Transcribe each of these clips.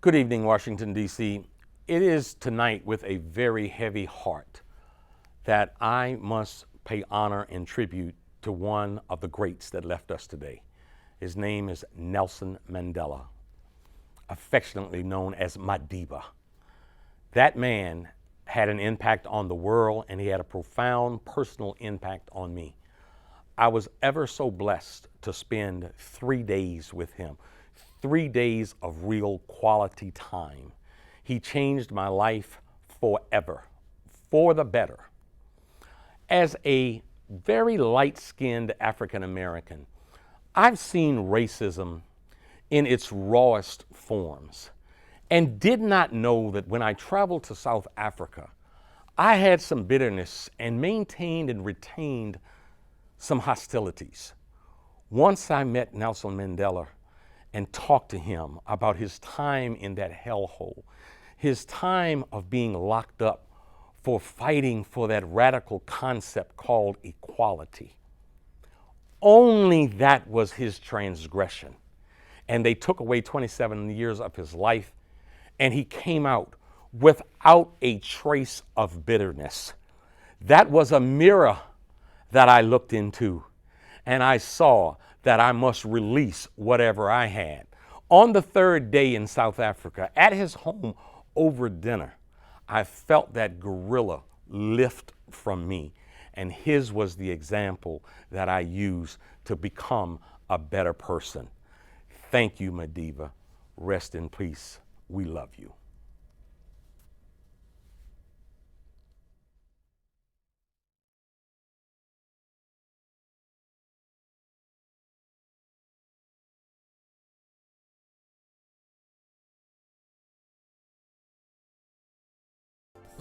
Good evening, Washington, D.C. It is tonight with a very heavy heart that I must pay honor and tribute to one of the greats that left us today. His name is Nelson Mandela, affectionately known as Madiba. That man had an impact on the world, and he had a profound personal impact on me. I was ever so blessed to spend 3 days with him. 3 days of real quality time. He changed my life forever, for the better. As a very light-skinned African American, I've seen racism in its rawest forms and did not know that when I traveled to South Africa, I had some bitterness and maintained and retained some hostilities. Once I met Nelson Mandela and talked to him about his time in that hellhole, his time of being locked up for fighting for that radical concept called equality. Only that was his transgression. And they took away 27 years of his life, and he came out without a trace of bitterness. That was a mirror that I looked into, and I saw that I must release whatever I had. On the third day in South Africa, at his home over dinner, I felt that gorilla lift from me, and his was the example that I used to become a better person. Thank you, Madiba. Rest in peace. We love you.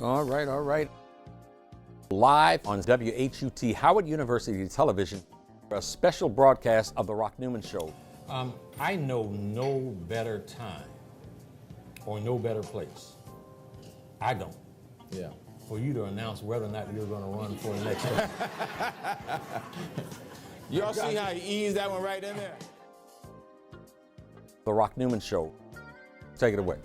All right. Live on WHUT, Howard University Television, a special broadcast of the Newman Show. I know no better time or no better place. I don't. Yeah. For you to announce whether or not you're going to run for the next one. Y'all see how he eased that one right in there? The Newman Show. Take it away.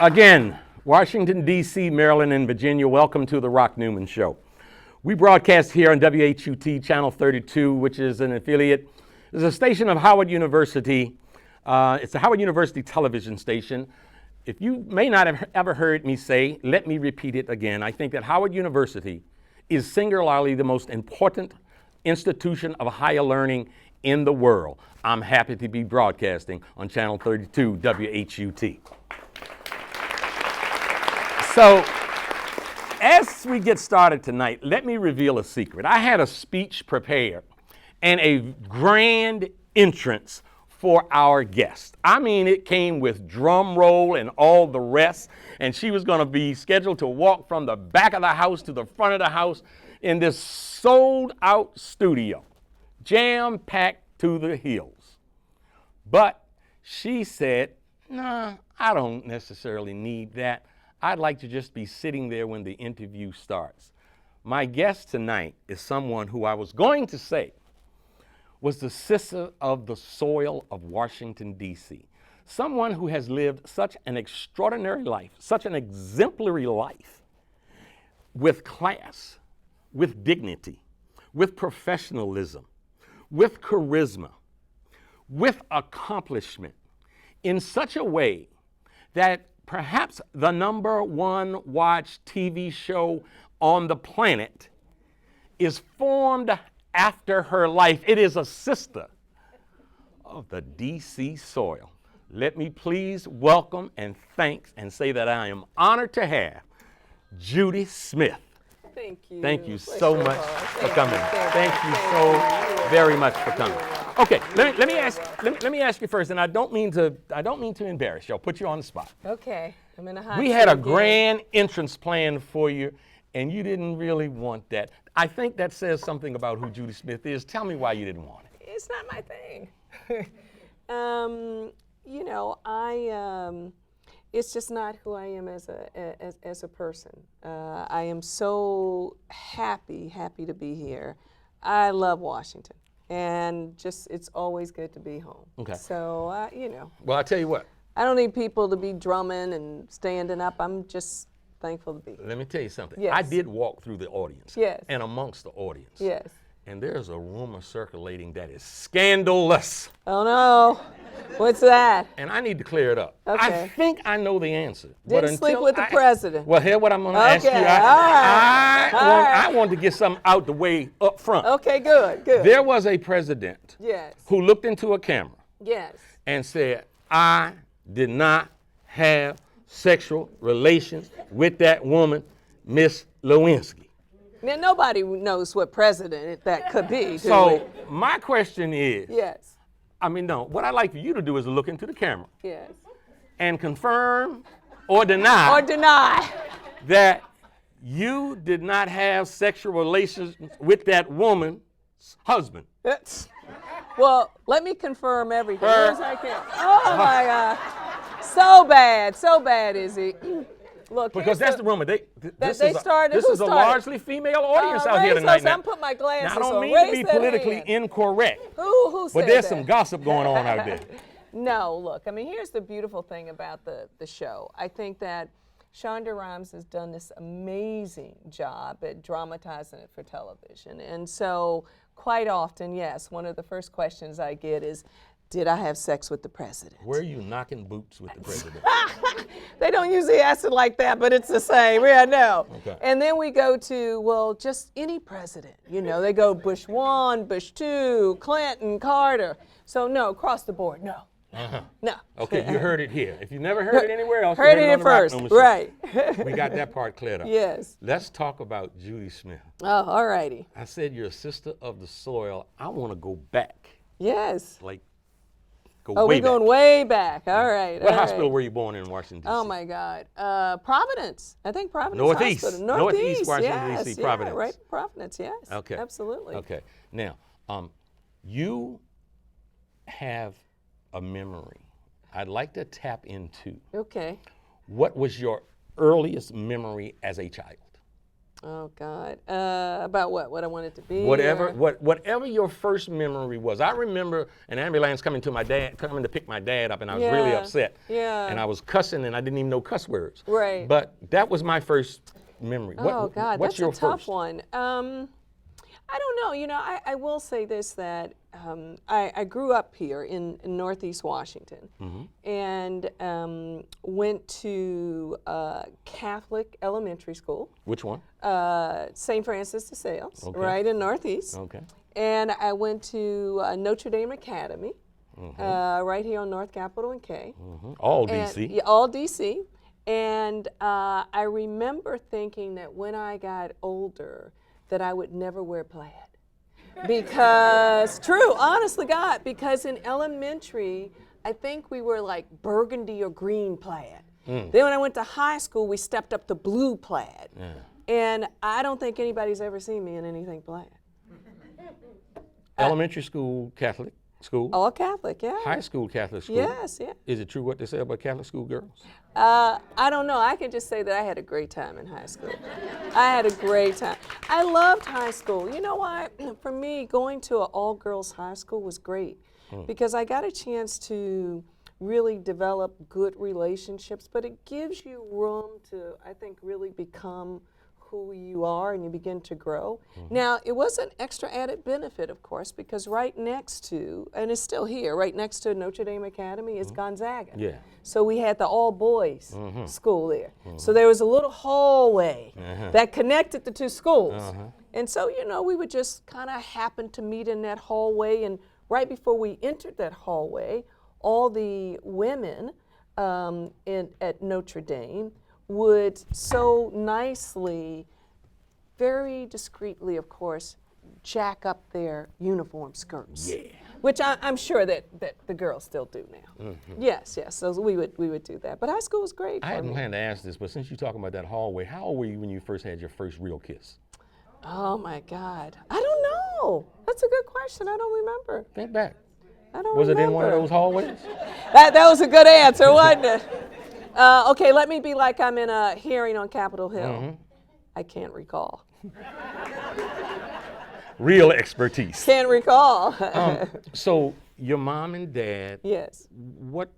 Again, Washington, D.C., Maryland, and Virginia, welcome to the Newman Show. We broadcast here on WHUT Channel 32, which is an affiliate. It's a station of Howard University. It's a Howard University television station. If you may not have ever heard me say, let me repeat it again. I think that Howard University is singularly the most important institution of higher learning in the world. I'm happy to be broadcasting on Channel 32 WHUT. So, as we get started tonight, let me reveal a secret. I had a speech prepared and a grand entrance for our guest. I mean, it came with drum roll and all the rest, and she was going to be scheduled to walk from the back of the house to the front of the house in this sold-out studio, jam-packed to the hills. But she said, nah, I don't necessarily need that. I'd like to just be sitting there when the interview starts. My guest tonight is someone who I was going to say was the sister of the soil of Washington, D.C. Someone who has lived such an extraordinary life, such an exemplary life, with class, with dignity, with professionalism, with charisma, with accomplishment, in such a way that perhaps the #1 watched TV show on the planet is formed after her life. It is a sister of the D.C. soil. Let me please welcome and thanks and say that I am honored to have Judy Smith. Thank you. Thank you so much for coming. Thank you so very much for coming. Okay, let me ask you first, and I don't mean to embarrass you. I'll put you on the spot. Okay, I'm in a hot We had a seat again. grand entrance planned for you, and you didn't really want that. I think that says something about who Judy Smith is. Tell me why you didn't want it. It's not my thing. You know, it's just not who I am as a person. I am so happy to be here. I love Washington, and just it's always good to be home. Okay. So you know. Well, I tell you what. I don't need people to be drumming and standing up. I'm just thankful to be here. Let me tell you something. Yes. I did walk through the audience. Yes. And amongst the audience. Yes. And there's a rumor circulating that is scandalous. Oh no. What's that? And I need to clear it up. Okay. I think I know the answer. Didn't sleep with the president. Well, here's what I'm going to ask you. Okay, all right. I want to get something out the way up front. Okay, good. There was a president Yes. who looked into a camera Yes. and said, I did not have sexual relations with that woman, Miss Lewinsky. Now nobody knows what president that could be. Do So my question is, we? Yes. no, what I'd like for you to do is look into the camera Yes. and confirm or deny Or deny. that you did not have sexual relations with that woman's husband. Well, let me confirm everything. Yes, I can. Oh my God. So bad is he? Look, Because that's the rumor. This they started- is who a started? largely female audience out here raise tonight. those- I'm putting my glasses Now, I don't on. mean to Raise be that politically hand. incorrect, Who said but there's that? some gossip going on out there. No, look, here's the beautiful thing about the show. I think that Shonda Rhimes has done this amazing job at dramatizing it for television. And so quite often, yes, one of the first questions I get is, did I have sex with the president? Were you knocking boots with the president? They don't usually ask it like that, but it's the same. Yeah, no. Okay. And then we go to, well, just any president. You know, they go Bush 1, Bush 2, Clinton, Carter. So no, across the board, no. No. Okay, you heard it here. If you never heard it anywhere else, you Heard it on here the Rock first, Newman Show. right. We got that part cleared up. Yes. Let's talk about Judy Smith. Oh, all righty. I said you're a sister of the soil. I want to go back, Yes. like go Oh, way we're going back. way back. All right. What all hospital right. were you born in Washington, D.C.? Oh my God, Providence. I think Providence Northeast. Hospital. Northeast Washington, yes, D.C., yeah, Providence. right, Providence. Yes. Okay. Absolutely. Okay. Now, you have a memory. I'd like to tap into. Okay. What was your earliest memory as a child? Oh God. About what? What I wanted to be. Whatever, or- whatever your first memory was. I remember an ambulance coming to pick my dad up, and I was really Yeah, upset. yeah. And I was cussing, and I didn't even know cuss words. Right. But that was my first memory. Oh God, what's that's your a tough first? one. I don't know. You know, I will say this, that I grew up here in Northeast Washington, and went to Catholic elementary school, Which one? St. Francis de Sales, Okay. right in Northeast. Okay. And I went to Notre Dame Academy, right here on North Capitol and K. All And- DC. yeah, all DC. And I remember thinking that when I got older, that I would never wear plaid. Because, true, honestly, God, because in elementary, I think we were like burgundy or green plaid. Then when I went to high school, we stepped up to blue plaid. Yeah. And I don't think anybody's ever seen me in anything plaid. Elementary school Catholic school. All Catholic, yeah. High school Catholic school. Yes, yeah. Is it true what they say about Catholic school girls? I don't know. I can just say that I had a great time in high school. I had a great time. I loved high school. You know why? For me, going to an all-girls high school was great because I got a chance to really develop good relationships, but it gives you room to, I think, really become who you are, and you begin to grow. Now, it was an extra added benefit, of course, because right next to, and it's still here, right next to Notre Dame Academy is Gonzaga. Yeah. So we had the all-boys school there. So there was a little hallway that connected the two schools. And so, you know, we would just kind of happen to meet in that hallway, and right before we entered that hallway, all the women at Notre Dame would so nicely, very discreetly, of course, jack up their uniform skirts. Yeah. Which I'm sure that the girls still do now. Yes, yes. So we would do that. But high school was great I for hadn't me. planned to ask this, but since you're talking about that hallway, how old were you when you first had your first real kiss? Oh my God. I don't know. That's a good question. I don't remember. Think back. I don't Was remember. it in one of those hallways? That was a good answer, wasn't it? Okay, let me be like I'm in a hearing on Capitol Hill. I can't recall. Real expertise. Can't recall. So your mom and dad, Yes. what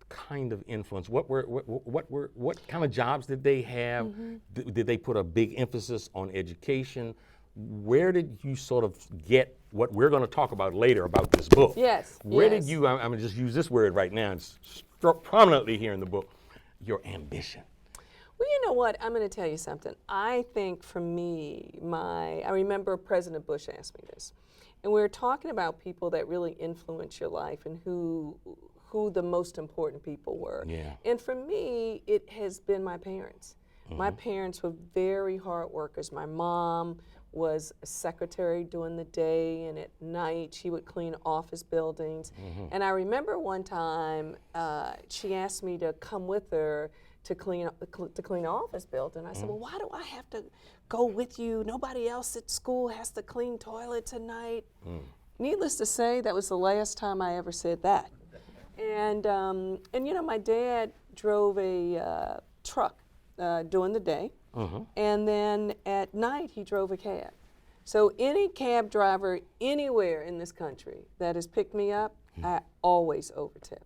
kind of influence? What kind of jobs did they have? Did they put a big emphasis on education? Where did you sort of get what we're going to talk about later about this book? Yes. Where yes. did you? I'm going to just use this word right now. It's struck prominently here in the book. Your ambition. Well, you know what? I'm going to tell you something. I think for me, I remember President Bush asked me this, and we were talking about people that really influence your life and who the most important people were. Yeah. And for me, it has been my parents. My parents were very hard workers. My mom was a secretary during the day, and at night she would clean office buildings. And I remember one time she asked me to come with her to clean an office building. I said, well, why do I have to go with you? Nobody else at school has to clean toilets at night. Needless to say, that was the last time I ever said that. And you know, my dad drove a truck during the day, and then at night he drove a cab. So any cab driver anywhere in this country that has picked me up, I always overtip.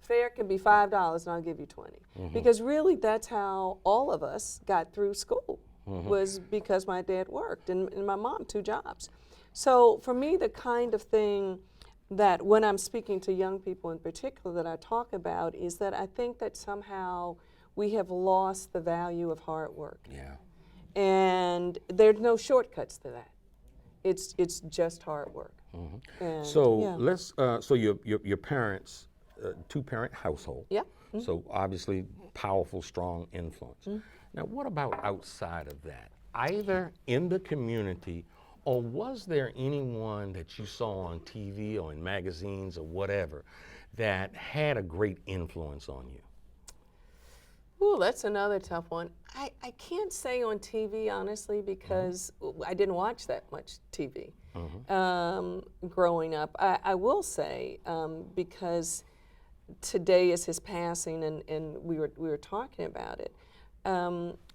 Fare can be $5 and I'll give you 20. Because really that's how all of us got through school, was because my dad worked and my mom 2 jobs. So for me, the kind of thing that when I'm speaking to young people in particular that I talk about is that I think that somehow we have lost the value of hard work. Yeah. And there's no shortcuts to that. It's just hard work. And, So yeah. let's. So your parents, 2-parent household. Yeah. So obviously powerful, strong influence. Now, what about outside of that? Either in the community, or was there anyone that you saw on TV or in magazines or whatever that had a great influence on you? Ooh, that's another tough one. I can't say on TV, honestly, because I didn't watch that much TV growing up. I will say, because today is his passing and we were talking about it,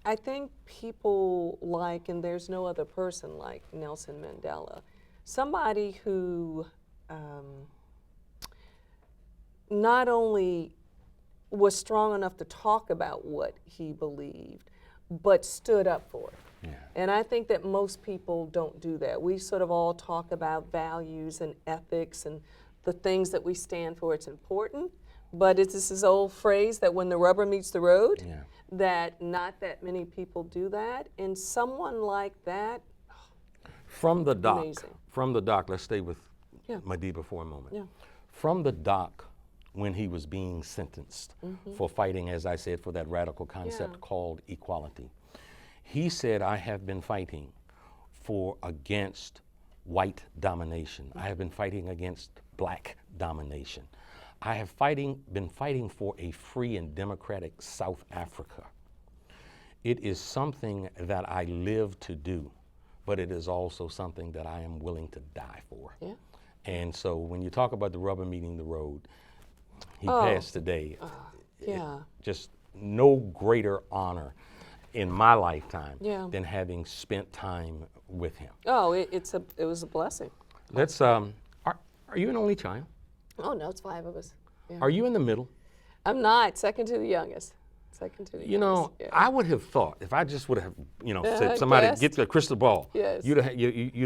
I think people like, and there's no other person like Nelson Mandela, somebody who not only was strong enough to talk about what he believed, but stood up for it. Yeah. And I think that most people don't do that. We sort of all talk about values and ethics and the things that we stand for. It's important, but it's this old phrase that when the rubber meets the road, Yeah. that not that many people do that. And someone like that, From the dock. Amazing. Let's stay with Yeah. Madiba for a moment. Yeah. From the dock, when he was being sentenced for fighting, as I said, for that radical concept called equality, he said, I have been fighting against white domination. I have been fighting against black domination. I have been fighting for a free and democratic South Africa. It is something that I live to do, but it is also something that I am willing to die for. Yeah. And so when you talk about the rubber meeting the road, he passed today. Yeah. Just no greater honor in my lifetime Yeah. than having spent time with him. Oh, it was a blessing. Let's, are you an only child? Oh no, it's 5 of us. Yeah. Are you in the middle? I'm not, second to the youngest. Second to the You know, youngest. Yeah. I would have thought, if I just would have, I said somebody guessed. get the crystal ball, Yes. you'd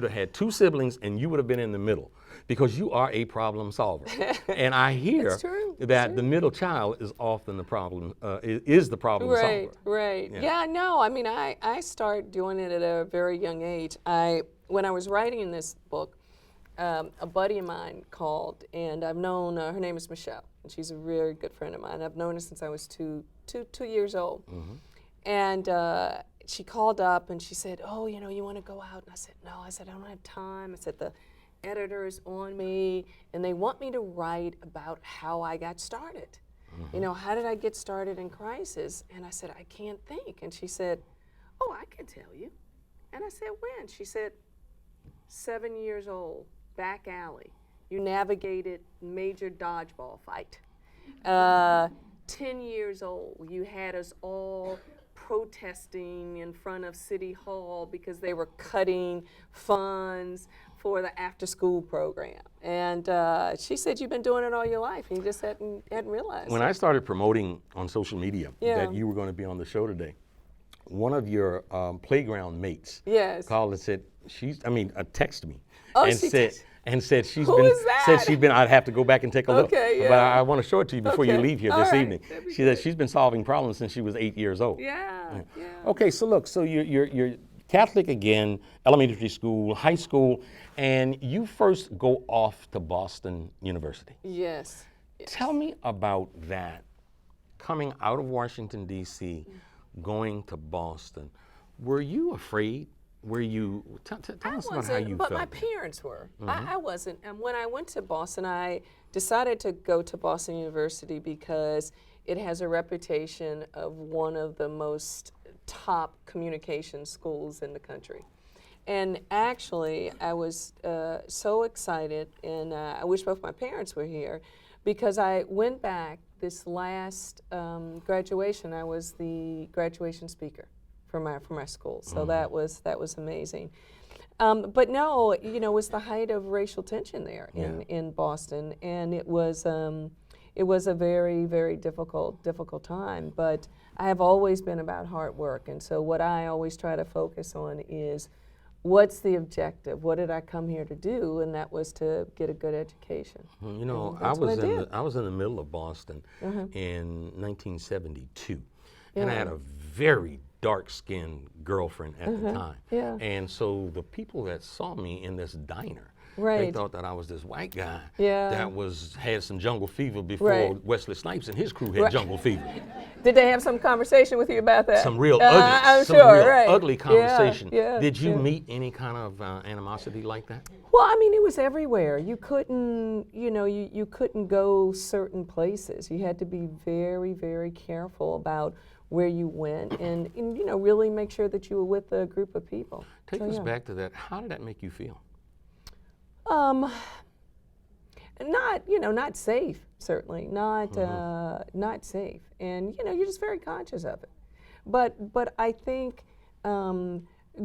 have had 2 siblings and you would have been in the middle because you are a problem solver. And I hear It's true. It's that true. the middle child is often the problem, is the problem Right, solver. right. Yeah. Yeah, no, I mean, I started doing it at a very young age. When I was writing this book, a buddy of mine called, and I've known, her name is Michelle, and she's a very good friend of mine. I've known her since I was two years old. And she called up and she said, oh, you want to go out? And I said, no. I said, I don't have time. I said, the editor is on me, and they want me to write about how I got started. How did I get started in crisis? And I said, I can't think. And she said, oh, I can tell you. And I said, when? She said, 7 years old, back alley, You navigated major dodgeball fight. 10 years old, you had us all protesting in front of City Hall because they were cutting funds for the after-school program. And she said, you've been doing it all your life, and you just hadn't realized When it. I started promoting on social media Yeah. that you were going to be on the show today, one of your playground mates Yes. called and said, texted me Oh, and she said, text- and said she's Who been is that? said she's been. I'd have to go back and take a look. Okay, But yeah. I want to show it to you before you Okay. leave here All this right. evening. That'd be She said good. she's been solving problems since she was 8 years old. Yeah, yeah. Okay, so look, so you're Catholic again, elementary school, high school, and you first go off to Boston University. Yes. Tell me about that, coming out of Washington, D.C., going to Boston. Were you afraid? Were you, tell us about how you but felt. my parents were. I wasn't. And when I went to Boston, I decided to go to Boston University because it has a reputation of one of the most top communication schools in the country. And actually, I was so excited, and I wish both my parents were here, because I went back this last graduation. I was the graduation speaker for my school, so that was amazing. But no, you know, it was the height of racial tension there in Boston, and it was a very, very difficult time. But I have always been about hard work, and so what I always try to focus on is, what's the objective? What did I come here to do? And that was to get a good education. You know, That's what I did. I was in the middle of Boston in 1972, and I Yeah. had a very dark-skinned girlfriend at the time. Yeah. And so the people that saw me in this diner, they Right. thought that I was this white guy Yeah. that had some jungle fever before Right. Wesley Snipes and his crew had jungle fever. Did they have some conversation with you about that? Some real I'm ugly, sure, right. ugly conversation. Yeah, Did you yeah. meet any kind of animosity like that? Well, I mean, it was everywhere. You couldn't, you couldn't go certain places. You had to be very, very careful about where you went, and really make sure that you were with a group of people. Take So, us yeah. back to that. How did that make you feel? Not safe, certainly, not safe, and you're just very conscious of it. But I think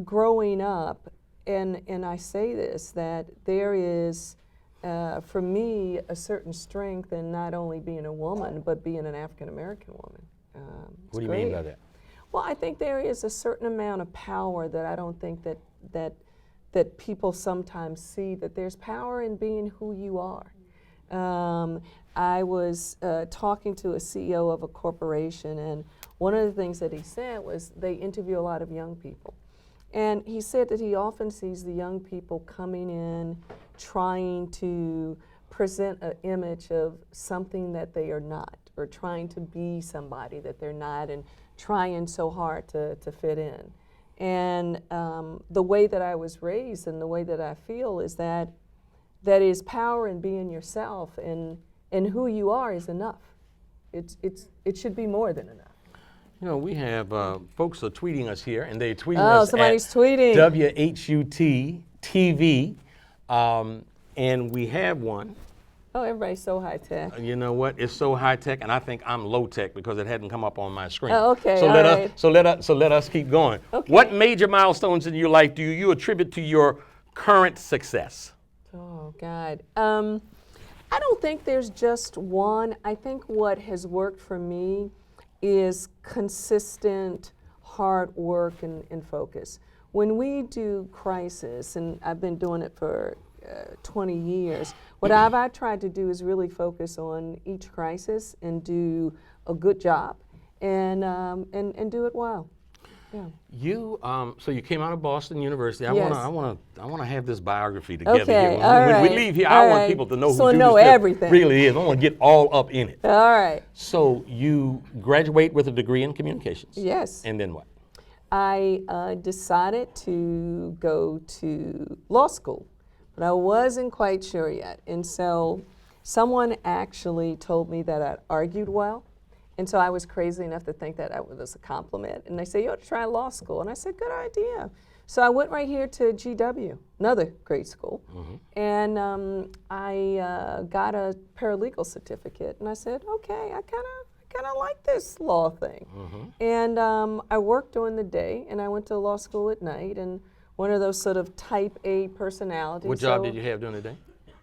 growing up, and I say this, that there is, for me, a certain strength in not only being a woman, but being an African American woman. What do you mean by that? Well, I think there is a certain amount of power that I don't think that people sometimes see, that there's power in being who you are. I was talking to a CEO of a corporation, and one of the things that he said was they interview a lot of young people. And he said that he often sees the young people coming in trying to present an image of something that they are not, or trying to be somebody that they're not, and trying so hard to fit in. And the way that I was raised and the way that I feel is that is power in being yourself, and who you are is enough. It should be more than enough. You know, we have folks are tweeting us here, and they're tweeting Oh, us somebody's at tweeting. WHUT TV, and we have one. Oh, everybody's so high tech. You know what? It's so high tech, and I think I'm low tech because it hadn't come up on my screen. Oh, okay, So all let right. us let us keep going. Okay. What major milestones in your life do you attribute to your current success? Oh, God. I don't think there's just one. I think what has worked for me is consistent hard work and focus. When we do crisis, and I've been doing it for 20 years, what I tried to do is really focus on each crisis and do a good job, and do it well. Yeah. You so you came out of Boston University. Yes. I wanna have this biography together Okay, here. all When we right, leave here, all I want right. people to know So who Judy know Smith everything. really is. I want to get all up in it. All right. So you graduate with a degree in communications. Yes. And then what? I decided to go to law school, but I wasn't quite sure yet. And so someone actually told me that I argued well. And so I was crazy enough to think that was a compliment. And they said, you ought to try law school. And I said, good idea. So I went right here to GW, another great school, and I got a paralegal certificate, and I said, okay, I kind of like this law thing. And I worked during the day, and I went to law school at night, and one of those sort of type A personalities. What job did you have during the day?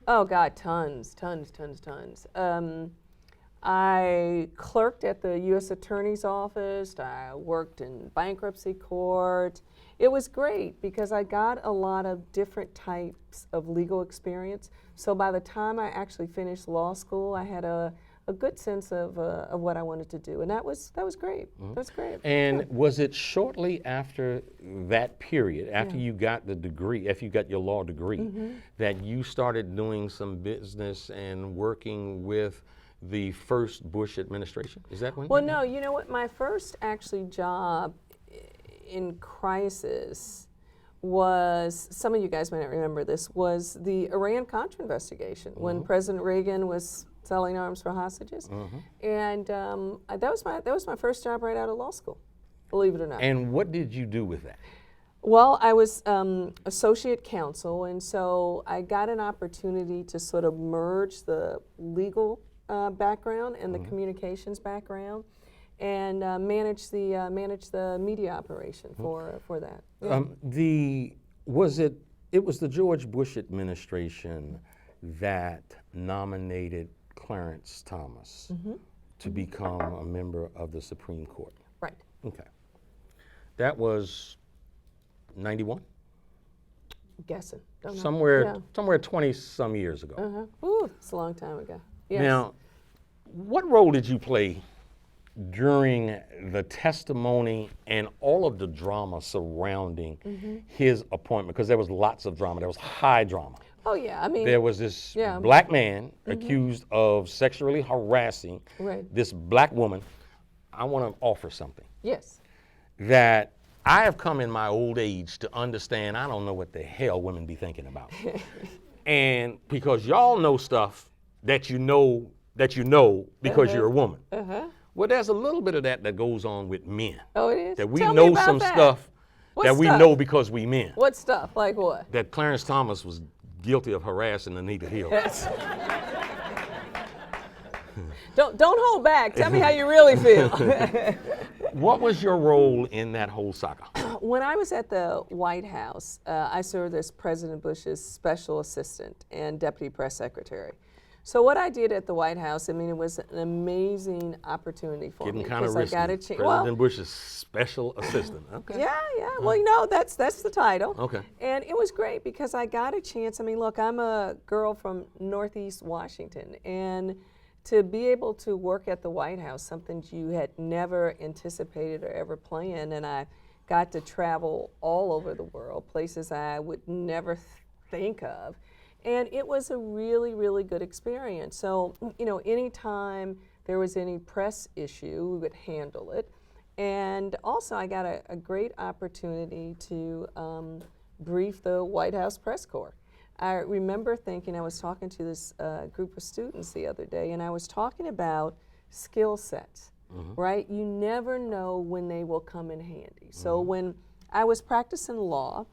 Oh God, tons. I clerked at the U.S. Attorney's Office. I worked in bankruptcy court. It was great because I got a lot of different types of legal experience. So by the time I actually finished law school, I had a good sense of what I wanted to do, and that was great. That was great. And was it shortly after that period, after you got the degree, after you got your law degree, that you started doing some business and working with the first Bush administration? Is that when? Well, no, you know what? My first actually job in crisis was, some of you guys might not remember this, was the Iran-Contra investigation when President Reagan was selling arms for hostages. And that was my first job right out of law school, believe it or not. And what did you do with that? Well, I was associate counsel, and so I got an opportunity to sort of merge the legal background and the communications background, and manage the media operation for that. Yeah. It was the George Bush administration that nominated Clarence Thomas to become a member of the Supreme Court. Right. Okay. That was 91? Guessing. Don't know. Somewhere 20 some years ago. Ooh, it's a long time ago. Yes. Now, what role did you play during the testimony and all of the drama surrounding his appointment? Because there was lots of drama. There was high drama. Oh yeah, I mean, There was this black man accused of sexually harassing this black woman. I want to offer something yes. that I have come in my old age to understand. I don't know what the hell women be thinking about. And because y'all know stuff that you know because you're a woman. Well, there's a little bit of that goes on with men. Oh, it is? That we Tell me know about some that. stuff What that we stuff? know because we men. What stuff? Like what? That Clarence Thomas was guilty of harassing Anita Hill. Don't hold back. Tell me how you really feel. What was your role in that whole saga? When I was at the White House, I served as President Bush's special assistant and deputy press secretary. So what I did at the White House, I mean, it was an amazing opportunity for me. Getting kind of risky. I got a chance. President Bush's special assistant. Okay. Yeah. Well, you know, that's the title. Okay. And it was great because I got a chance. I mean, look, I'm a girl from Northeast Washington, and to be able to work at the White House, something you had never anticipated or ever planned, and I got to travel all over the world, places I would never think of. And it was a really, really good experience. So, you know, anytime there was any press issue, we would handle it. And also, I got a great opportunity to brief the White House press corps. I remember thinking, I was talking to this group of students the other day, and I was talking about skill sets, right? You never know when they will come in handy. So when I was practicing law,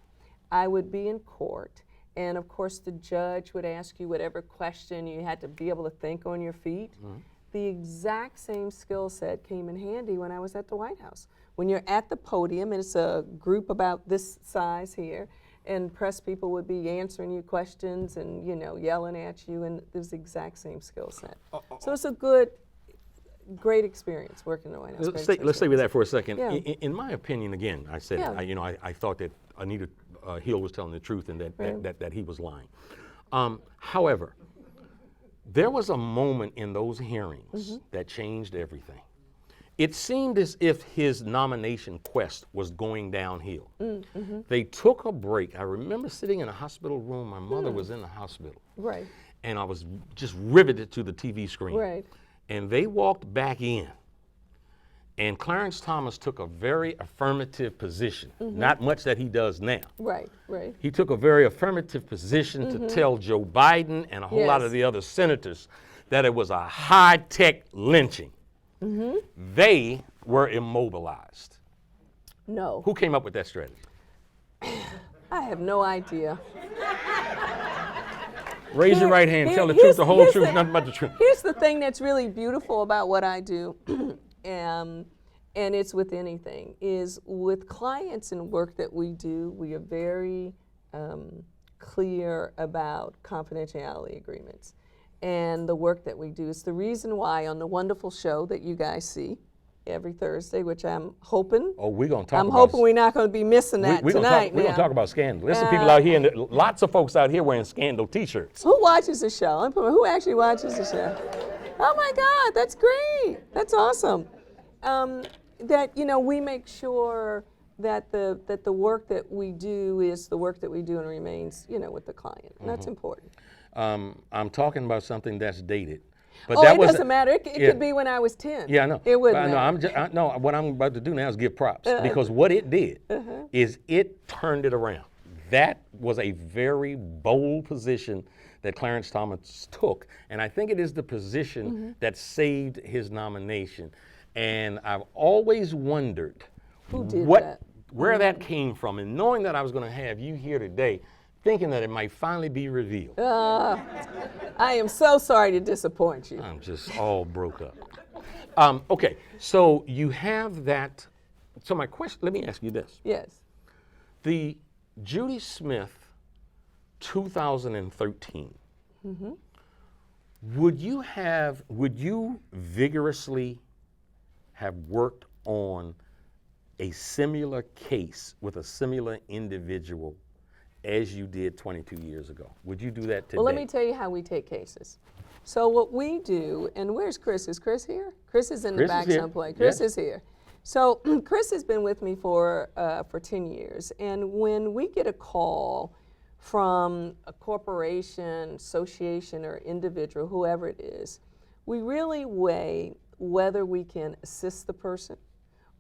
I would be in court, and of course the judge would ask you whatever question. You had to be able to think on your feet. The exact same skill set came in handy when I was at the White House. When you're at the podium, and it's a group about this size here, and press people would be answering you questions and, you know, yelling at you, and there's the exact same skill set. So it's a great experience working in the White House. Let's stay with that for a second. Yeah. In my opinion, again, I said, Yeah. I thought that Anita Hill was telling the truth and that he was lying. However, there was a moment in those hearings that changed everything. It seemed as if his nomination quest was going downhill. They took a break. I remember sitting in a hospital room. My mother was in the hospital. Right. And I was just riveted to the TV screen. Right. And they walked back in. And Clarence Thomas took a very affirmative position, not much that he does now. Right. He took a very affirmative position to tell Joe Biden and a whole lot of the other senators that it was a high-tech lynching. They were immobilized. No. Who came up with that strategy? I have no idea. Raise your right hand. Tell the truth, Here's- the whole here's truth, nothing but the truth. Here's the thing that's really beautiful about what I do, and it's with anything, is with clients and work that we do, we are very clear about confidentiality agreements. And the work that we do is the reason why on the wonderful show that you guys see every Thursday, which I'm hoping. Oh, we're going to talk I'm about hoping we're not going to be missing that we're tonight. We're going to talk about scandal. There's some people out here, and lots of folks out here wearing scandal T-shirts. Who watches the show? Who actually watches the show? Oh my God, that's great. That's awesome. That we make sure that the work that we do is the work that we do and remains with the client. And that's important. I'm talking about something that's dated. But It doesn't matter. It could be when I was 10. Yeah, I know. It wouldn't matter. What I'm about to do now is give props because what it did is it turned it around. That was a very bold position that Clarence Thomas took, and I think it is the position that saved his nomination. And I've always wondered where that came from, and knowing that I was going to have you here today, thinking that it might finally be revealed. I am so sorry to disappoint you. I'm just all broke up. Okay, so you have that. So my question, let me ask you this. Yes. The Judy Smith 2013, would you vigorously have worked on a similar case with a similar individual as you did 22 years ago? Would you do that today? Well, let me tell you how we take cases. So what we do, and where's Chris? Is Chris here? Chris is in the back someplace. Chris is here. So Chris has been with me for 10 years, and when we get a call from a corporation, association, or individual, whoever it is, we really weigh whether we can assist the person,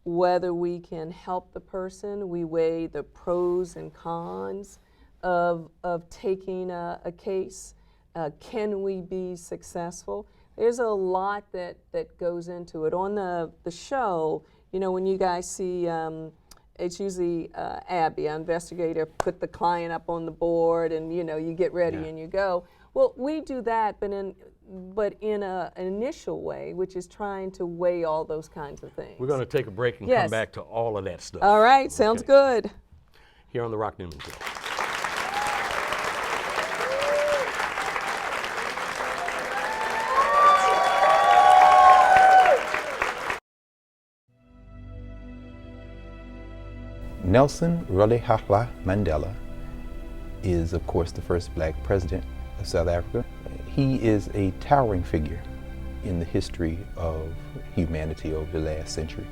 whether we can help the person. We weigh the pros and cons of taking a case. Can we be successful? There's a lot that goes into it. On the show, when you guys see, it's usually Abby, our investigator, put the client up on the board and you get ready and you go. Well, we do that, but in an initial way, which is trying to weigh all those kinds of things. We're going to take a break and come back to all of that stuff. All right, sounds good. Here on the Rock Newman Show. Nelson Rolihlahla Mandela is, of course, the first black president of South Africa. He is a towering figure in the history of humanity over the last century,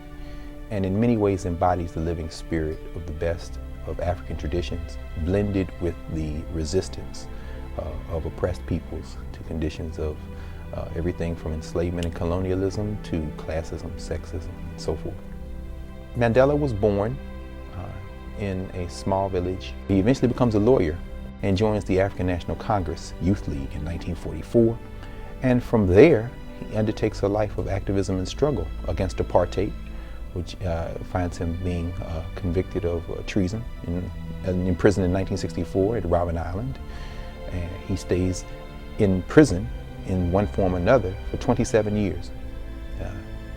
and in many ways embodies the living spirit of the best of African traditions, blended with the resistance of oppressed peoples to conditions of everything from enslavement and colonialism to classism, sexism, and so forth. Mandela was born in a small village. He eventually becomes a lawyer and joins the African National Congress Youth League in 1944. And from there, he undertakes a life of activism and struggle against apartheid, which finds him being convicted of treason and imprisoned in 1964 at Robben Island. And he stays in prison in one form or another for 27 years,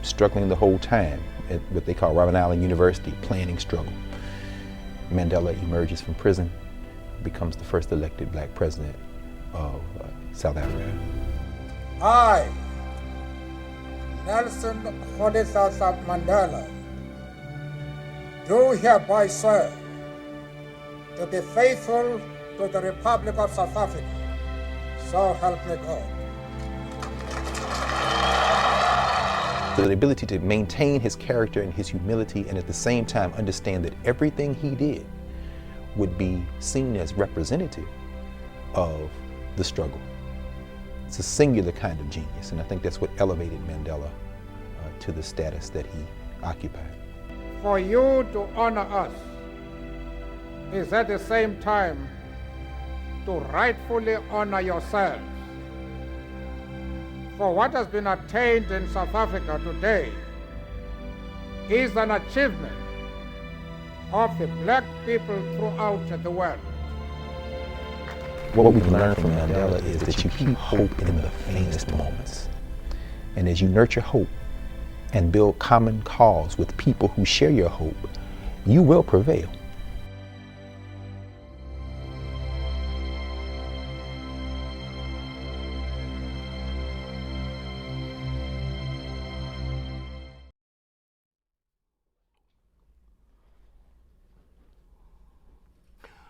struggling the whole time at what they call Robben Island University, planning struggle. Mandela emerges from prison, becomes the first elected black president of South Africa. I, Nelson Rolihlahla Mandela, do hereby swear to be faithful to the Republic of South Africa, so help me God. The ability to maintain his character and his humility, and at the same time understand that everything he did would be seen as representative of the struggle. It's a singular kind of genius, and I think that's what elevated Mandela to the status that he occupied. For you to honor us is at the same time to rightfully honor yourselves. For what has been attained in South Africa today is an achievement of the black people throughout the world. What we can learn from Mandela is that you keep hope in the faintest moments. And as you nurture hope and build common cause with people who share your hope, you will prevail.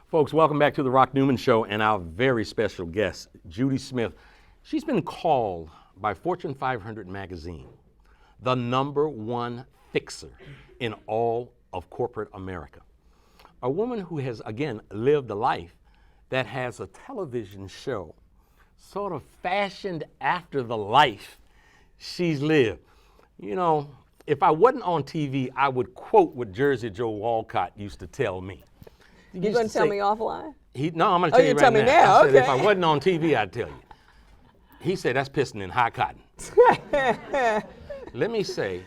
Folks, welcome back to the Rock Newman Show and our very special guest, Judy Smith. She's been called by Fortune 500 magazine the #1 fixer in all of corporate America. A woman who has, again, lived a life that has a television show sort of fashioned after the life she's lived. You know, if I wasn't on TV, I would quote what Jersey Joe Walcott used to tell me. You going to tell me offline? No, I'm going to tell you right tell me now, I said, okay. if I wasn't on TV, I'd tell you. He said, that's pissing in high cotton. Let me say,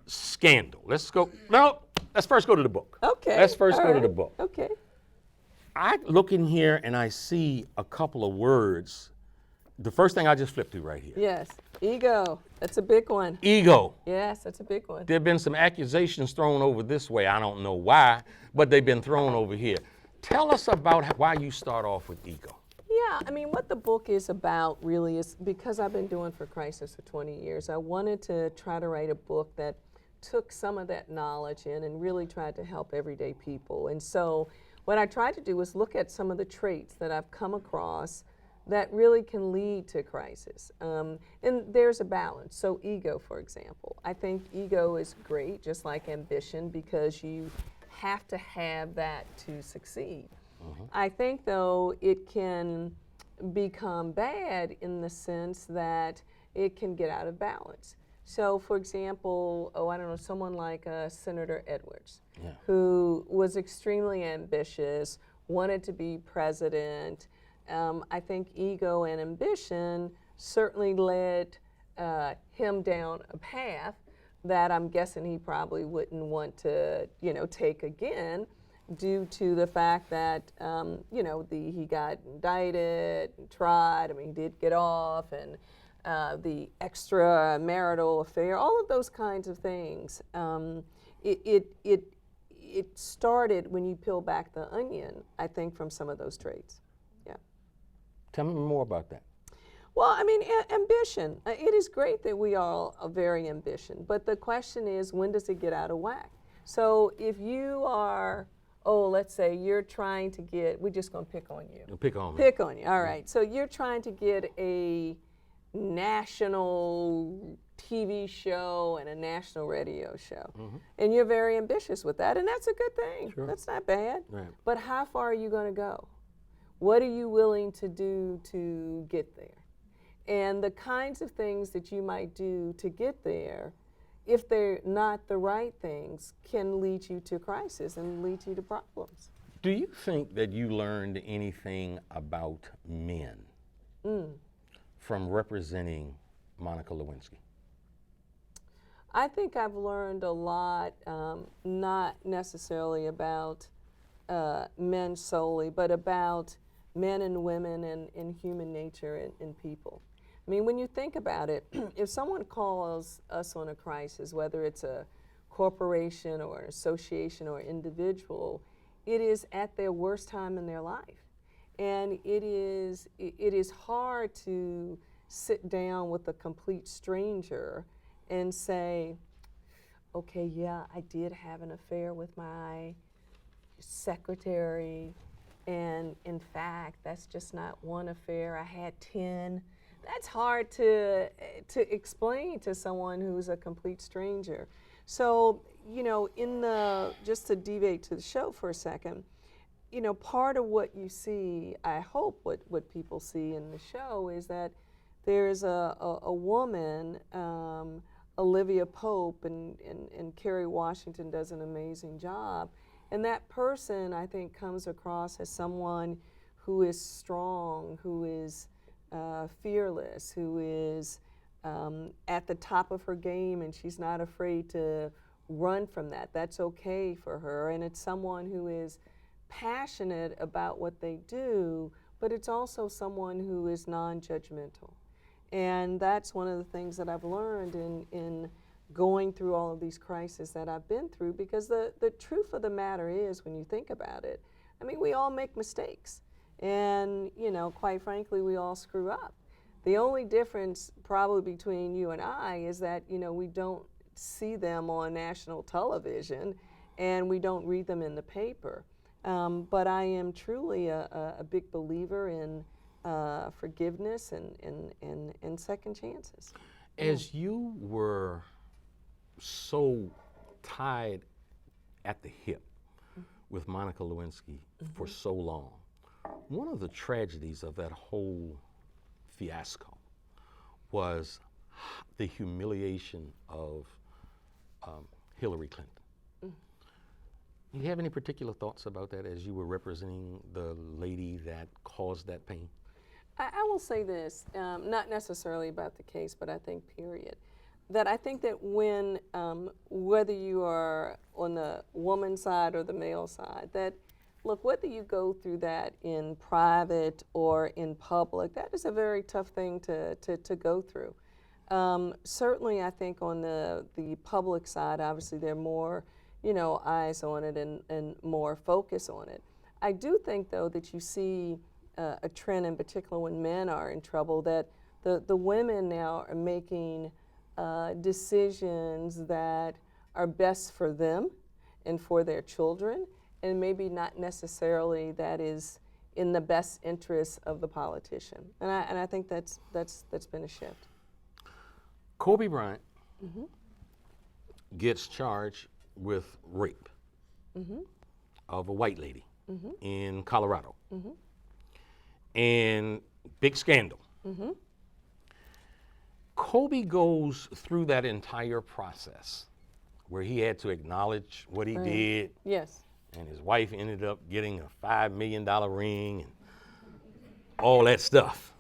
scandal. Let's first go to the book. Okay. Let's first all go to right. the book. Okay. I look in here and I see a couple of words. The first thing I just flipped to right here. Yes. Ego. That's a big one. Ego. Yes, that's a big one. There have been some accusations thrown over this way. I don't know why, but they've been thrown over here. Tell us about why you start off with ego. Yeah, I mean, what the book is about really is, because I've been doing For Crisis for 20 years, I wanted to try to write a book that took some of that knowledge in and really tried to help everyday people. And so what I tried to do was look at some of the traits that I've come across that really can lead to crisis. And there's a balance. So ego, for example. I think ego is great, just like ambition, because you have to have that to succeed. I think, though, it can become bad in the sense that it can get out of balance. So, for example, I don't know, someone like Senator Edwards, who was extremely ambitious, wanted to be president. I think ego and ambition certainly led him down a path that I'm guessing he probably wouldn't want to, take again, due to the fact that, he got indicted and tried. I mean, he did get off, and the extramarital affair, all of those kinds of things. It started, when you peel back the onion, I think, from some of those traits. Yeah. Tell me more about that. Well, I mean, ambition. It is great that we all are very ambitious, but the question is, when does it get out of whack? So if you are, let's say you're trying to get, we're just going to pick on you. Pick on me. Pick on you, all right. So you're trying to get a national TV show and a national radio show. And you're very ambitious with that, and that's a good thing. Sure. That's not bad. Right. But how far are you going to go? What are you willing to do to get there? And the kinds of things that you might do to get there, if they're not the right things, can lead you to crisis and lead you to problems. Do you think that you learned anything about men from representing Monica Lewinsky? I think I've learned a lot, not necessarily about men solely, but about men and women and human nature and people. I mean, when you think about it, if someone calls us on a crisis, whether it's a corporation or an association or individual, it is at their worst time in their life. And it is hard to sit down with a complete stranger and say, okay, yeah, I did have an affair with my secretary, and in fact, that's just not one affair, I had 10. That's hard to explain to someone who's a complete stranger. So, just to deviate to the show for a second, part of what you see, I hope what people see in the show, is that there's a woman, Olivia Pope, and Kerry Washington does an amazing job. And that person, I think, comes across as someone who is strong, who is fearless, who is at the top of her game, and she's not afraid to run from that. That's okay for her, and it's someone who is passionate about what they do, but it's also someone who is non-judgmental. And that's one of the things that I've learned in going through all of these crises that I've been through, because the truth of the matter is, when you think about it, I mean, we all make mistakes. And, you know, quite frankly, we all screw up. The only difference probably between you and I is that, you know, we don't see them on national television and we don't read them in the paper. But I am truly a big believer in forgiveness and second chances. As you were so tied at the hip with Monica Lewinsky for so long, one of the tragedies of that whole fiasco was the humiliation of Hillary Clinton. Do you have any particular thoughts about that as you were representing the lady that caused that pain? I will say this, not necessarily about the case, but I think period, that I think that when, whether you are on the woman's side or the male side, that look, whether you go through that in private or in public, that is a very tough thing to go through. Certainly, I think on the public side, obviously there are more, you know, eyes on it and more focus on it. I do think, though, that you see a trend, in particular when men are in trouble, that the women now are making decisions that are best for them and for their children, and maybe not necessarily that is in the best interest of the politician. And I think that's been a shift. Kobe Bryant gets charged with rape of a white lady in Colorado. And big scandal. Kobe goes through that entire process where he had to acknowledge what he did. Yes. And his wife ended up getting a $5 million ring and all that stuff.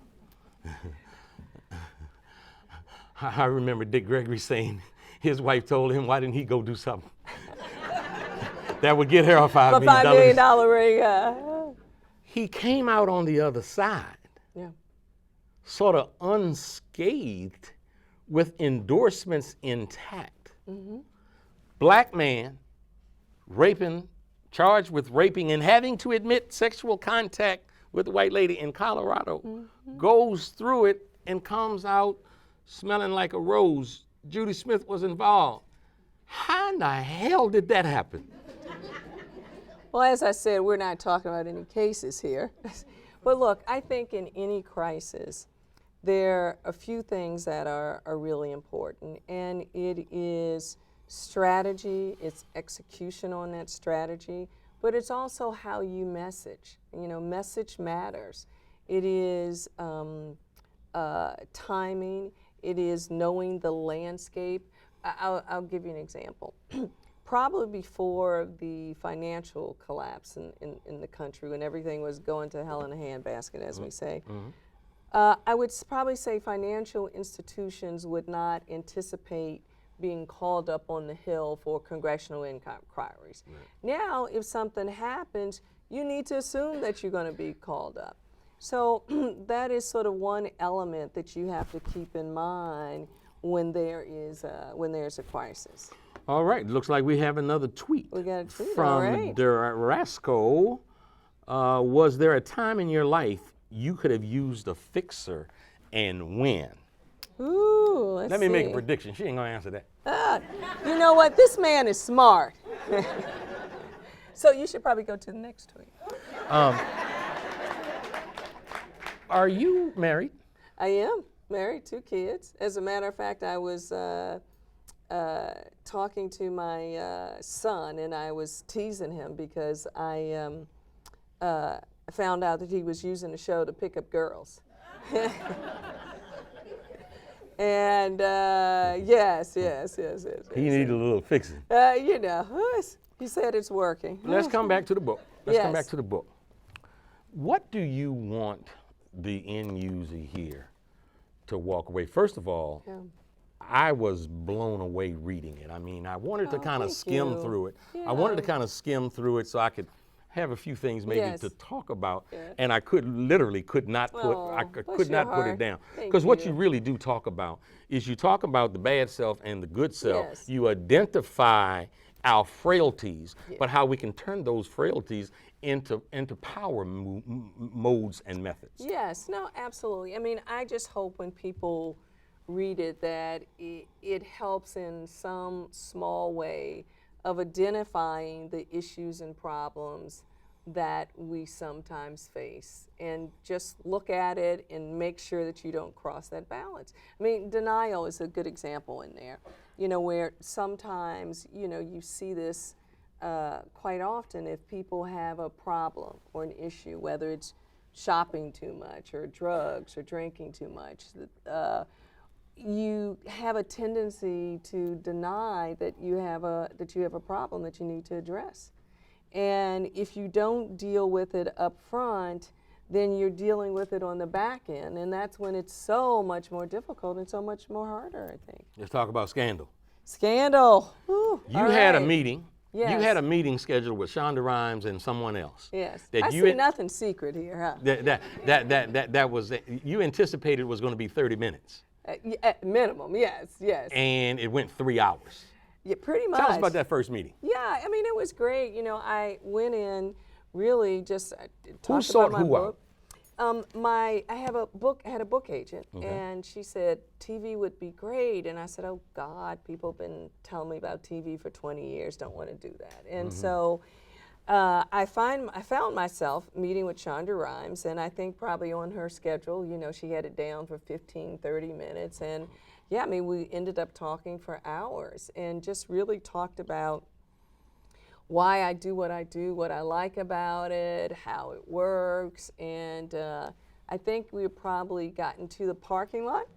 I remember Dick Gregory saying his wife told him, why didn't he go do something that would get her a $5 million ring. He came out on the other side, sort of unscathed, with endorsements intact. Black man, charged with raping and having to admit sexual contact with a white lady in Colorado, goes through it and comes out smelling like a rose. Judy Smith was involved. How in the hell did that happen? Well, as I said, we're not talking about any cases here. But look, I think in any crisis, there are a few things that are really important. And it is strategy, it's execution on that strategy, but it's also how you message. You know, message matters. It is timing, it is knowing the landscape. I'll give you an example. Probably before the financial collapse in the country, when everything was going to hell in a handbasket, as we say, I would probably say financial institutions would not anticipate being called up on the Hill for congressional inquiries. Now, if something happens, you need to assume that you're going to be called up. So that is sort of one element that you have to keep in mind when there's a crisis. All right, looks like we have another tweet. We got a tweet, from all right. Durasco. Was there a time in your life you could have used a fixer, and when? Ooh, Let me make a prediction. She ain't gonna answer that. You know what? This man is smart. So you should probably go to the next tweet. Are you married? I am married, 2 kids. As a matter of fact, I was talking to my son, and I was teasing him because I found out that he was using the show to pick up girls. And yes. He needed a little fixing. You know, he said it's working. Let's come back to the book. Let's come Yes. back to the book. What do you want the end user here to walk away? First of all, I was blown away reading it. I mean, I wanted to kind of thank skim you. through it. Yeah. I wanted to kind of skim through it so I could have a few things maybe Yes. to talk about, Yeah. and I could not put Oh, bless your put it heart. down, Thank because what you. you really do talk about is you talk about the bad self and the good self. Yes. You identify our frailties, but how we can turn those frailties into power modes and methods. Yes, no, absolutely. I mean, I just hope when people read it that it helps in some small way of identifying the issues and problems that we sometimes face, and just look at it and make sure that you don't cross that balance. I mean, denial is a good example in there, where sometimes, you see this quite often if people have a problem or an issue, whether it's shopping too much or drugs or drinking too much, you have a tendency to deny that you have a problem that you need to address. And if you don't deal with it up front, then you're dealing with it on the back end, and that's when it's so much more difficult and so much more harder, I think. Let's talk about scandal. Scandal. Whew, You all had a right. meeting. Yes. You had a meeting scheduled with Shonda Rhimes and someone else. Yes. That I you see had- nothing secret here, huh? That was you anticipated was going to be 30 minutes, At minimum, yes. and it went 3 hours. Yeah, pretty much. Tell us about that first meeting. Yeah, I mean, it was great. I went in really just talked sought about my who out? book. I had a book agent, and she said TV would be great, and I said, oh God, people have been telling me about TV for 20 years, don't want to do that. And so I found myself meeting with Shonda Rhimes, and I think probably on her schedule, she had it down for 15, 30 minutes, and yeah, I mean, we ended up talking for hours and just really talked about why I do, what I like about it, how it works, and I think we had probably gotten to the parking lot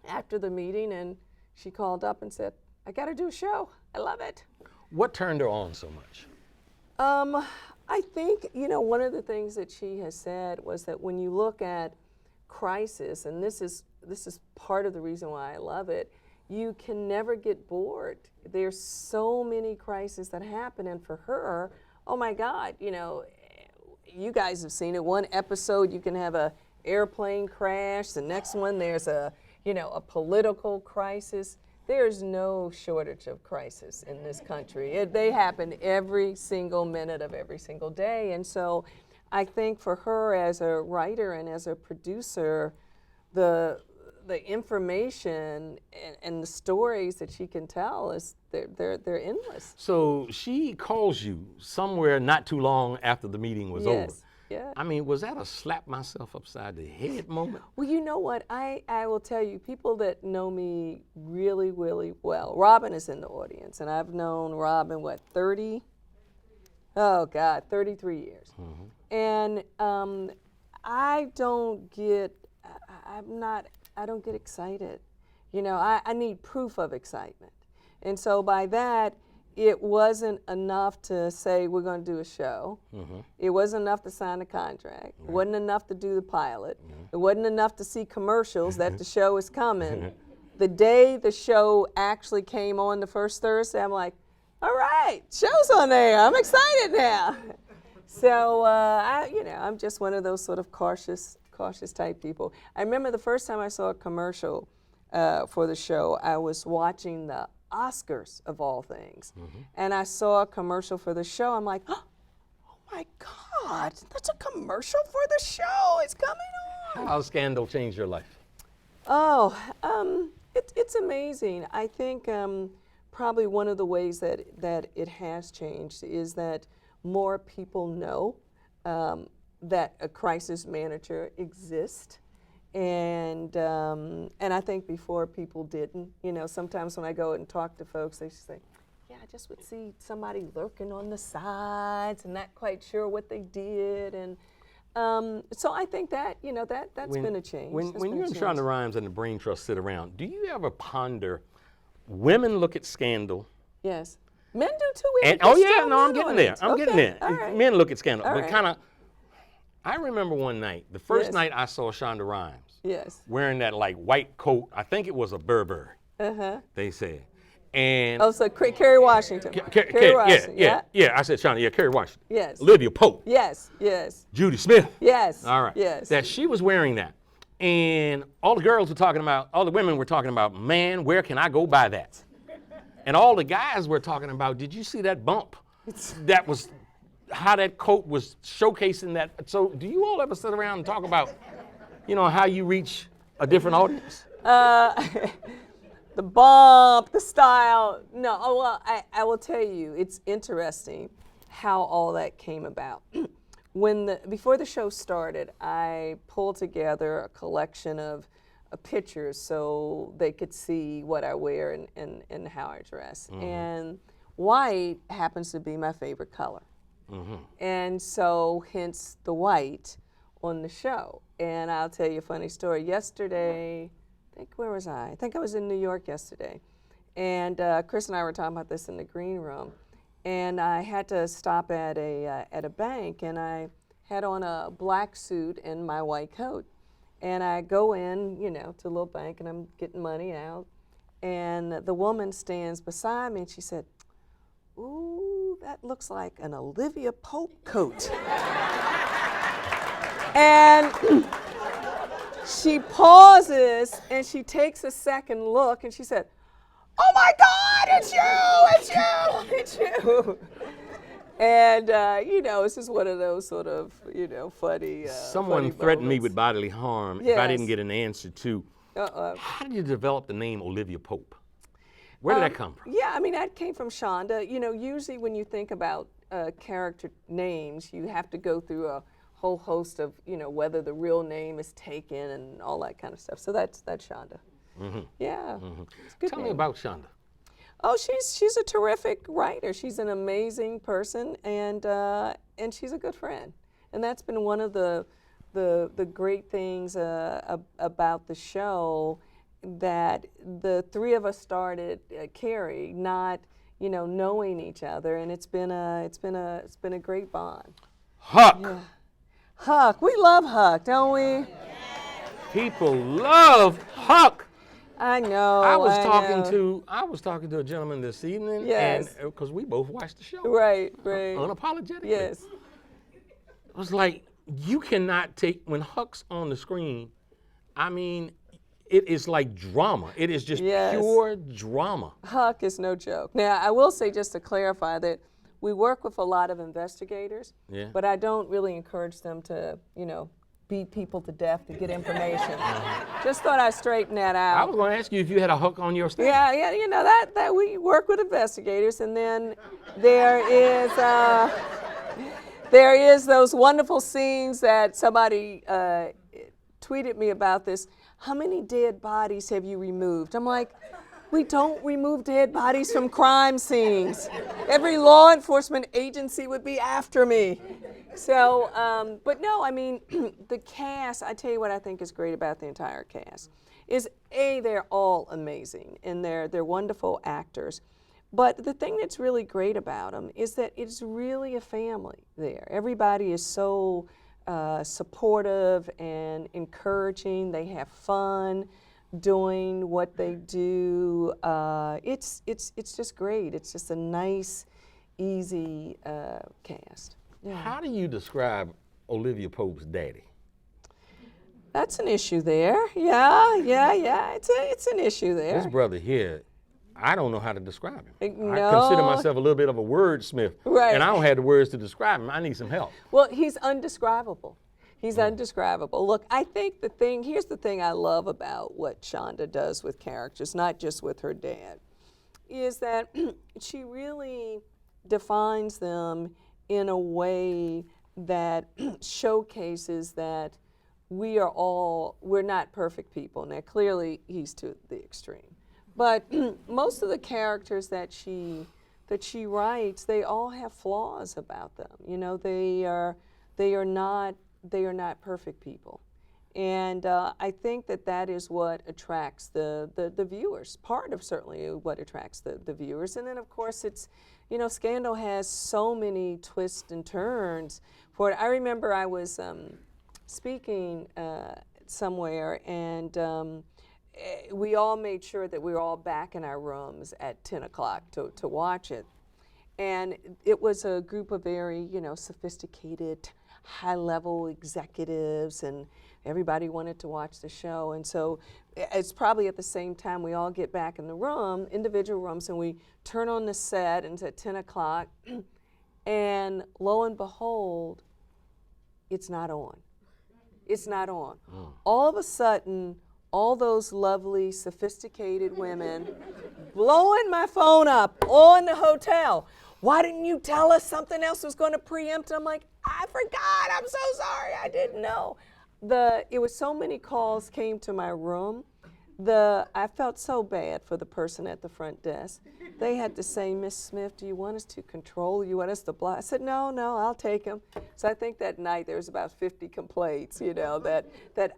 after the meeting, and she called up and said, I got to do a show. I love it. What turned her on so much? I think, one of the things that she has said was that when you look at crisis, and this is part of the reason why I love it, you can never get bored. There's so many crises that happen, and for her, oh my God, you guys have seen it. One episode, you can have a airplane crash. The next one, there's a political crisis. There's no shortage of crisis in this country. They happen every single minute of every single day. And so I think for her as a writer and as a producer, the information and the stories that she can tell is they're endless. So she calls you somewhere not too long after the meeting was over. Yes. Yeah. I mean, was that a slap myself upside the head moment? Well, you know what? I will tell you, people that know me really, really well. Robin is in the audience, and I've known Robin, 33 years. And I don't get excited. I need proof of excitement. And so by that, it wasn't enough to say we're going to do a show. It wasn't enough to sign a contract. It wasn't enough to do the pilot. It wasn't enough to see commercials that the show is coming. The day the show actually came on the first Thursday, I'm like, all right, show's on there. I'm excited now. So I'm just one of those sort of cautious type people. I remember the first time I saw a commercial for the show, I was watching the Oscars of all things, and I saw a commercial for the show. I'm like, oh my God, that's a commercial for the show. It's coming on. How Scandal changed your life? Oh, it's amazing. I think probably one of the ways that it has changed is that more people know that a crisis manager exists. And I think before people didn't. Sometimes when I go and talk to folks, they just say, yeah, I just would see somebody lurking on the sides and not quite sure what they did. And so I think that, that's been a change. When That's been you a and change. Shonda Rhimes and the Brain Trust sit around, do you ever ponder, women look at Scandal, Yes. Men do too. We and have I'm men getting on there. it. I'm getting Okay, there. all right. Men look at Scandal, All but right. kind of. I remember one night, the first Yes. night I saw Shonda Rhimes. Yes. wearing that like white coat. I think it was a Burberry. They said, and Oh, so Kerry Washington. Kerry Washington. yeah. I said Shonda, yeah, Kerry Washington. Yes. Olivia Pope. Yes. Yes. Judy Smith. Yes. All right. Yes. That she was wearing that, and all the girls were talking about, all the women were talking about, man, where can I go buy that? And all the guys were talking about, did you see that bump? That was how that coat was showcasing that. So do you all ever sit around and talk about, how you reach a different audience? The bump, the style. No, well, I will tell you, it's interesting how all that came about. Before the show started, I pulled together a collection of pictures so they could see what I wear and how I dress. And white happens to be my favorite color. And so hence the white on the show. And I'll tell you a funny story. Yesterday, where was I? I think I was in New York yesterday. And Chris and I were talking about this in the green room. And I had to stop at a bank, and I had on a black suit and my white coat. And I go in, to a little bank, and I'm getting money out. And the woman stands beside me, and she said, "Ooh, that looks like an Olivia Pope coat." And she pauses, and she takes a second look, and she said, "Oh my God, it's you, it's you." And, this is one of those sort of, funny Someone funny threatened me moments. with bodily harm if I Yes. didn't get an answer to, how did you develop the name Olivia Pope? Where did that come from? Yeah, I mean, that came from Shonda. Usually when you think about character names, you have to go through a whole host of, whether the real name is taken and all that kind of stuff. So that's Shonda. Yeah. It's a good Tell me name. about Shonda. Oh, she's a terrific writer. She's an amazing person, and she's a good friend. And that's been one of the great things about the show, that the three of us started Carrie not knowing each other, and it's been a great bond. Huck. Yeah. Huck, we love Huck, don't we? People love Huck. I know. I was know. talking to a gentleman this evening, Yes. and because we both watched the show. Right. Unapologetically. Yes. It was like, you cannot take, when Huck's on the screen, I mean, it is like drama. It is just Yes. pure drama. Huck is no joke. Now, I will say, just to clarify, that we work with a lot of investigators, but I don't really encourage them to, beat people to death to get information. Just thought I'd straighten that out. I was going to ask you if you had a Huck on your staff. Yeah, that we work with investigators, and then there is those wonderful scenes that somebody tweeted me about this. How many dead bodies have you removed? I'm like, we don't remove dead bodies from crime scenes. Every law enforcement agency would be after me. So, but no, I mean, the cast, I tell you what I think is great about the entire cast, is they're all amazing, and they're wonderful actors. But the thing that's really great about them is that it's really a family there. Everybody is so supportive and encouraging. They have fun doing what they do. It's just great. It's just a nice, easy cast. Yeah. How do you describe Olivia Pope's daddy? That's an issue there. Yeah. It's an issue there. This brother here, I don't know how to describe him. No. I consider myself a little bit of a wordsmith, Right. and I don't have the words to describe him. I need some help. Well, he's undescribable. He's undescribable. Look, I think here's the thing I love about what Shonda does with characters, not just with her dad, is that she really defines them in a way that showcases that we're not perfect people. Now, clearly, he's to the extreme. But most of the characters that she writes, they all have flaws about them. They are not perfect people. And I think that is what attracts the viewers, part of certainly what attracts the viewers. And then, of course, it's, Scandal has so many twists and turns for it. I remember I was speaking at somewhere, and we all made sure that we were all back in our rooms at 10 o'clock to watch it. And it was a group of very, sophisticated, high-level executives, and everybody wanted to watch the show. And so it's probably at the same time we all get back in the room, individual rooms, and we turn on the set, and it's at 10 o'clock, and lo and behold, it's not on. It's not on. All of a sudden, all those lovely, sophisticated women blowing my phone up on the hotel. Why didn't you tell us something else was going to preempt? And I'm like, I forgot. I'm so sorry. I didn't know. It was so many calls came to my room. I felt so bad for the person at the front desk. They had to say, Miss Smith, do you want us to control? You want us to block? I said, no, I'll take them. So I think that night there was about 50 complaints, that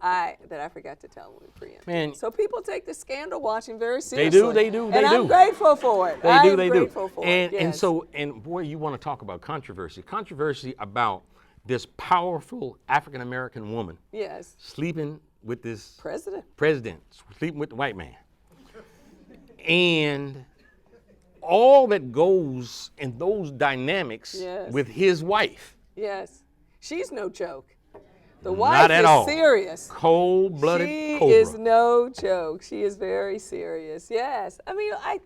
I forgot to tell them we preempted. Man, so people take the scandal watching very seriously. They do. And I'm grateful for it. I'm grateful for it. Yes. And boy, you want to talk about controversy. Controversy about this powerful African American woman. Yes. Sleeping with this president, sleeping with the white man. And all that goes in those dynamics with his wife. Yes. She's no joke. The Not wife at is all. serious. Cold-blooded cobra. She is no joke. She is very serious. Yes. I mean, I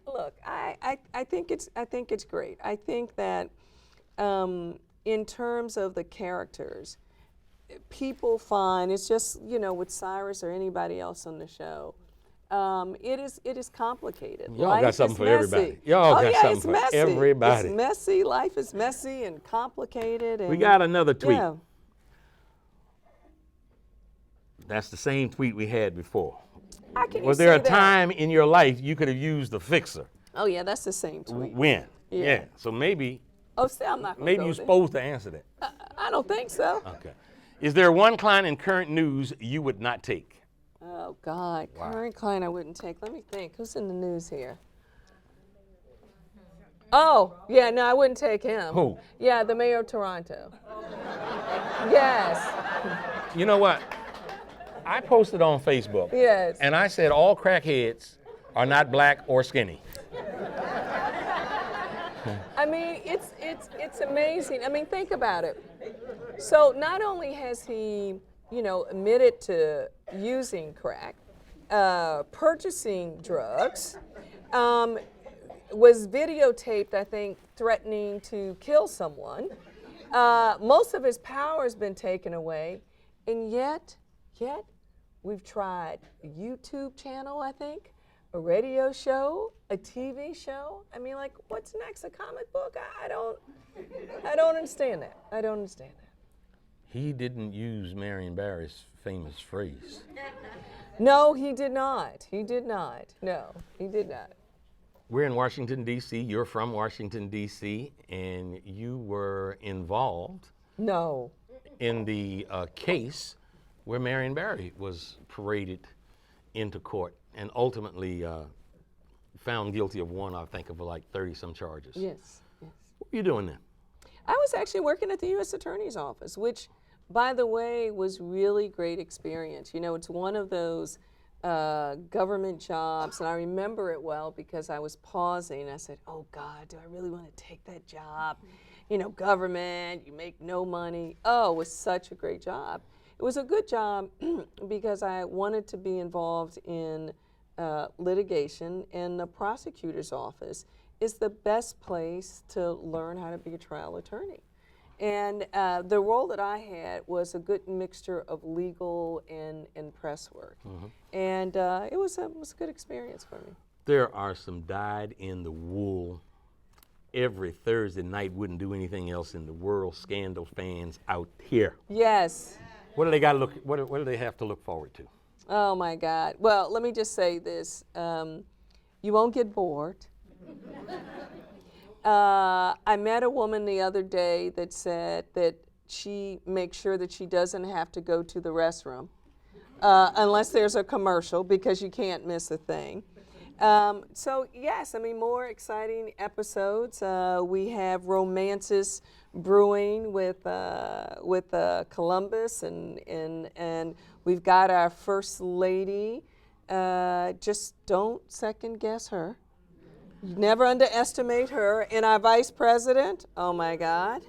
think it's great. I think that in terms of the characters, people find it's just with Cyrus or anybody else on the show. It is complicated. Y'all Life got something is for messy. everybody. Y'all got something it's for messy. everybody. It's messy. Life is messy and complicated. And We got another tweet. Yeah. That's the same tweet we had before. How can you Was there a say that? time in your life you could have used a fixer? Oh yeah, that's the same tweet. When? Yeah. So maybe Oh, still I'm not gonna maybe go you're there. supposed to answer that. I don't think so. Okay. Is there one client in current news you would not take? Oh God, current client I wouldn't take. Let me think. Who's in the news here? Oh, yeah, no, I wouldn't take him. Who? Yeah, the mayor of Toronto. Yes. You know what? I posted on Facebook. Yes. And I said all crackheads are not black or skinny. I mean, it's amazing. I mean, think about it. So not only has he, admitted to using crack, purchasing drugs, was videotaped, I think, threatening to kill someone. Most of his power has been taken away, and yet, we've tried a YouTube channel, I think, a radio show, a TV show. I mean, like, what's next? A comic book? I don't understand that. I don't understand that. He didn't use Marion Barry's famous phrase. No, he did not. He did not. No, he did not. We're in Washington, D.C. You're from Washington, D.C., and you were involved No. in the case where Marion Barry was paraded into court and ultimately found guilty of one, I think, of like 30-some charges. Yes. What were you doing then? I was actually working at the U.S. Attorney's Office, which, by the way, was really great experience. It's one of those government jobs, and I remember it well because I was pausing. I said, oh, God, do I really want to take that job? Government, you make no money. Oh, it was such a great job. It was a good job because I wanted to be involved in litigation, and the prosecutor's office is the best place to learn how to be a trial attorney. And the role that I had was a good mixture of legal and press work. Mm-hmm. And it was a good experience for me. There are some dyed-in-the-wool, every Thursday night wouldn't do anything else in the world scandal fans out here. Yes. What do they got to look? What do they have to look forward to? Oh my God. Well, let me just say this: you won't get bored. I met a woman the other day that said that she makes sure that she doesn't have to go to the restroom unless there's a commercial, because you can't miss a thing. So yes, I mean, more exciting episodes. We have romances brewing with Columbus, and we've got our First Lady. Just don't second guess her. Never underestimate her. And our Vice President, oh my God.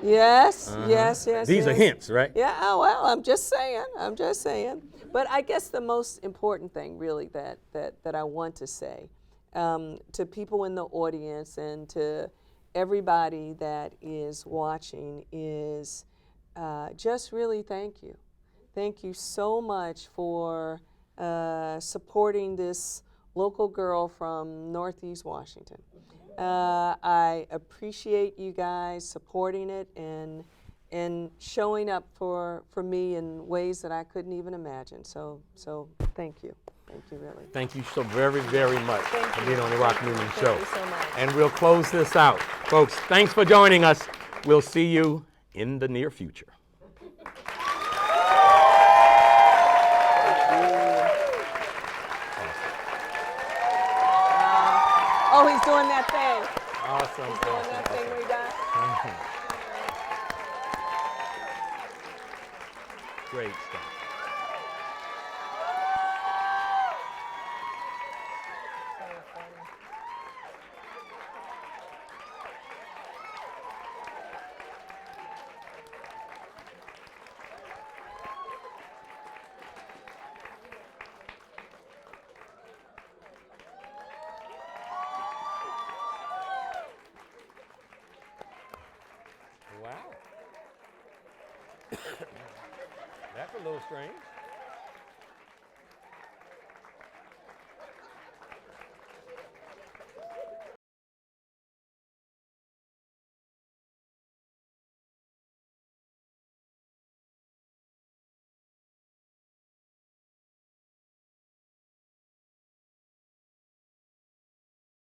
Yes, yes, yes. These are yes. hints, right? Yeah, oh, well, I'm just saying. But I guess the most important thing, really, that I want to say to people in the audience and to everybody that is watching is just really thank you. Thank you so much for supporting this local girl from Northeast Washington. I appreciate you guys supporting it and showing up for me in ways that I couldn't even imagine. So thank you. Thank you, really. Thank you so very, very much for being on the Rock Newman Show. Thank you so much. And we'll close this out. Folks, thanks for joining us. We'll see you in the near future. Oh, he's doing that thing. Awesome. He's doing that thing we got. Great stuff. Wow. That's a little strange.